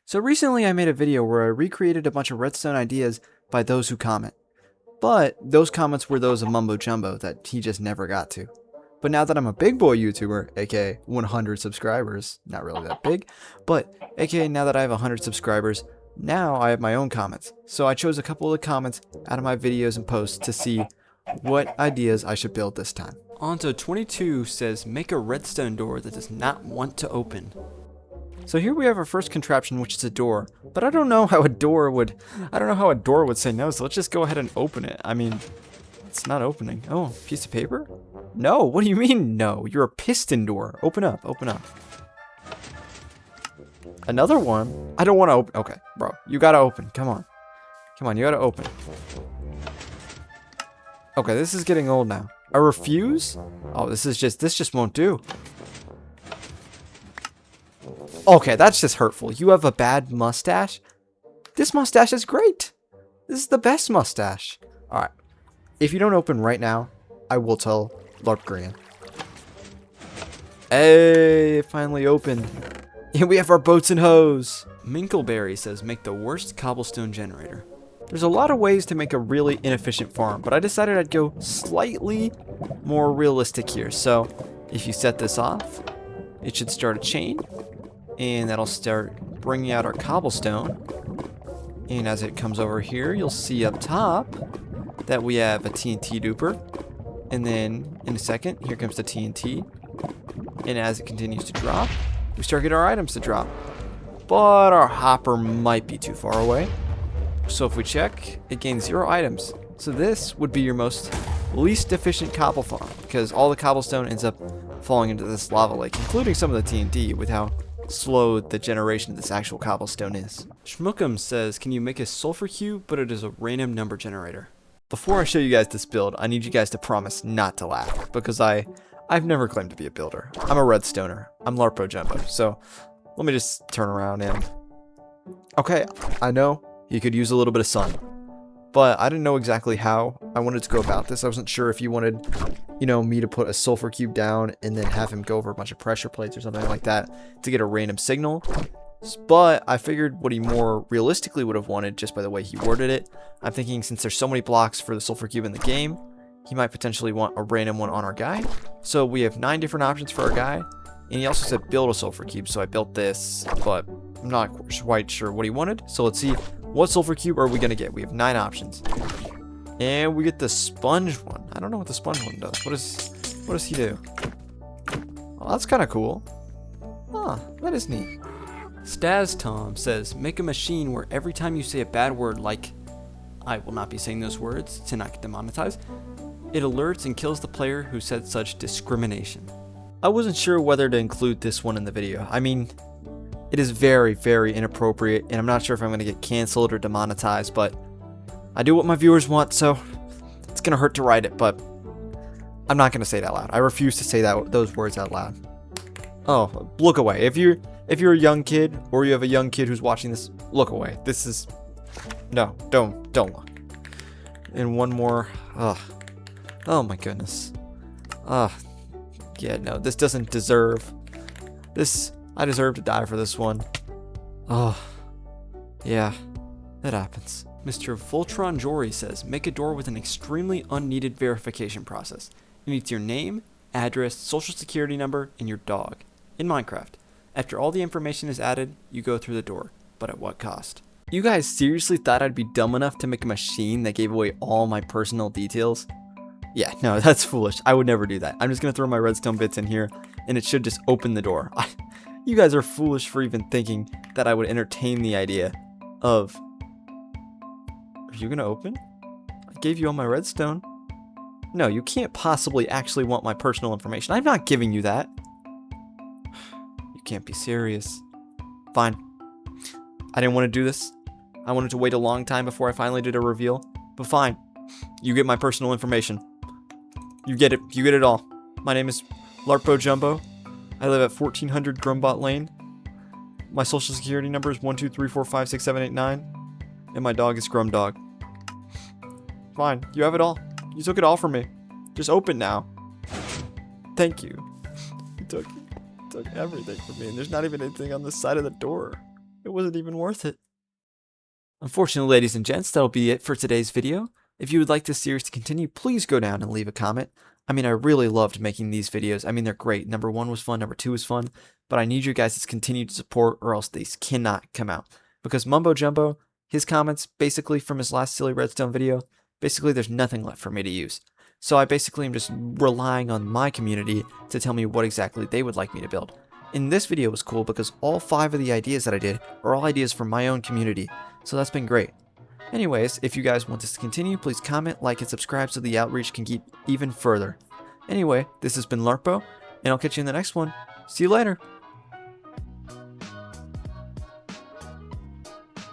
So recently I made a video where I recreated a bunch of redstone ideas by those who comment. But those comments were those of Mumbo Jumbo that he just never got to. But now that I'm a big boy YouTuber, aka 100 subscribers, not really that big, but aka now that I have 100 subscribers, now I have my own comments. So I chose a couple of the comments out of my videos and posts to see what ideas I should build this time. Onto22 says, make a redstone door that does not want to open. So here we have our first contraption, which is a door, but I don't know how a door would say no, so let's just go ahead and open it. I mean, it's not opening. Oh, piece of paper? No, what do you mean no? You're a piston door. Open up, open up. Another one? I don't want to open. Okay, bro, you gotta open. Come on. Come on, you gotta open. Okay, this is getting old now. I refuse? Oh, this just won't do. Okay, that's just hurtful. You have a bad mustache? This mustache is great. This is the best mustache. Alright. If you don't open right now, I will tell Larp Green. Hey, it finally opened. And we have our boats and hose. Minkleberry says, make the worst cobblestone generator. There's a lot of ways to make a really inefficient farm, but I decided I'd go slightly more realistic here. So, if you set this off, it should start a chain. And that'll start bringing out our cobblestone. And as it comes over here, you'll see up top that we have a TNT duper. And then in a second, here comes the TNT. And as it continues to drop, we start getting our items to drop. But our hopper might be too far away. So if we check, it gains 0 items. So this would be your least efficient cobble farm, because all the cobblestone ends up falling into this lava lake, including some of the TNT, with how slow the generation of this actual cobblestone is. Schmookum says, can you make a sulfur cube, but it is a random number generator? Before I show you guys this build, I need you guys to promise not to laugh, because I've never claimed to be a builder. I'm a redstoner. I'm Larpo Jumbo. So let me just turn around and... Okay, I know you could use a little bit of sun, but I didn't know exactly how I wanted to go about this. I wasn't sure if you wanted, me to put a sulfur cube down and then have him go over a bunch of pressure plates or something like that to get a random signal. But I figured what he more realistically would have wanted just by the way he worded it. I'm thinking since there's so many blocks for the sulfur cube in the game, he might potentially want a random one on our guy. So we have 9 different options for our guy. And he also said build a sulfur cube. So I built this, but I'm not quite sure what he wanted. So let's see, what sulfur cube are we going to get? We have 9 options. And we get the sponge one. I don't know what the sponge one does. What does he do? Oh, that's kind of cool. Huh, that is neat. Staz Tom says, make a machine where every time you say a bad word like, I will not be saying those words to not get demonetized, it alerts and kills the player who said such discrimination. I wasn't sure whether to include this one in the video. I mean, it is very, very inappropriate, and I'm not sure if I'm going to get canceled or demonetized, but I do what my viewers want, so it's going to hurt to write it, but I'm not going to say it out loud. I refuse to say those words out loud. Oh, look away. If you're a young kid, or you have a young kid who's watching this, look away. This is... No, don't look. And one more. Ugh. Oh my goodness. Yeah, no, this doesn't deserve... This... I deserve to die for this one. Oh, yeah, that happens. Mr. Voltron Jory says, make a door with an extremely unneeded verification process. It needs your name, address, social security number, and your dog. In Minecraft. After all the information is added, you go through the door. But at what cost? You guys seriously thought I'd be dumb enough to make a machine that gave away all my personal details? Yeah, no, that's foolish. I would never do that. I'm just going to throw my redstone bits in here, and it should just open the door. You guys are foolish for even thinking that I would entertain the idea of... Are you gonna open? I gave you all my redstone. No, you can't possibly actually want my personal information. I'm not giving you that. You can't be serious. Fine. I didn't want to do this. I wanted to wait a long time before I finally did a reveal. But fine. You get my personal information. You get it. You get it all. My name is Larpo Jumbo. I live at 1400 Grumbot Lane. My social security number is 123456789, and my dog is Grumdog. Fine, you have it all. You took it all from me. Just open now. Thank you. You took everything from me, and there's not even anything on the side of the door. It wasn't even worth it. Unfortunately, ladies and gents, that'll be it for today's video. If you would like this series to continue, please go down and leave a comment. I mean, I really loved making these videos. I mean, they're great. Number 1 was fun, number 2 was fun, but I need you guys' continued support or else these cannot come out. Because Mumbo Jumbo, his comments, basically from his last Silly Redstone video, basically there's nothing left for me to use. So I basically am just relying on my community to tell me what exactly they would like me to build. And this video was cool because all 5 of the ideas that I did are all ideas from my own community. So that's been great. Anyways, if you guys want this to continue, please comment, like, and subscribe so the outreach can keep even further. Anyway, this has been Larpo, and I'll catch you in the next one. See you later!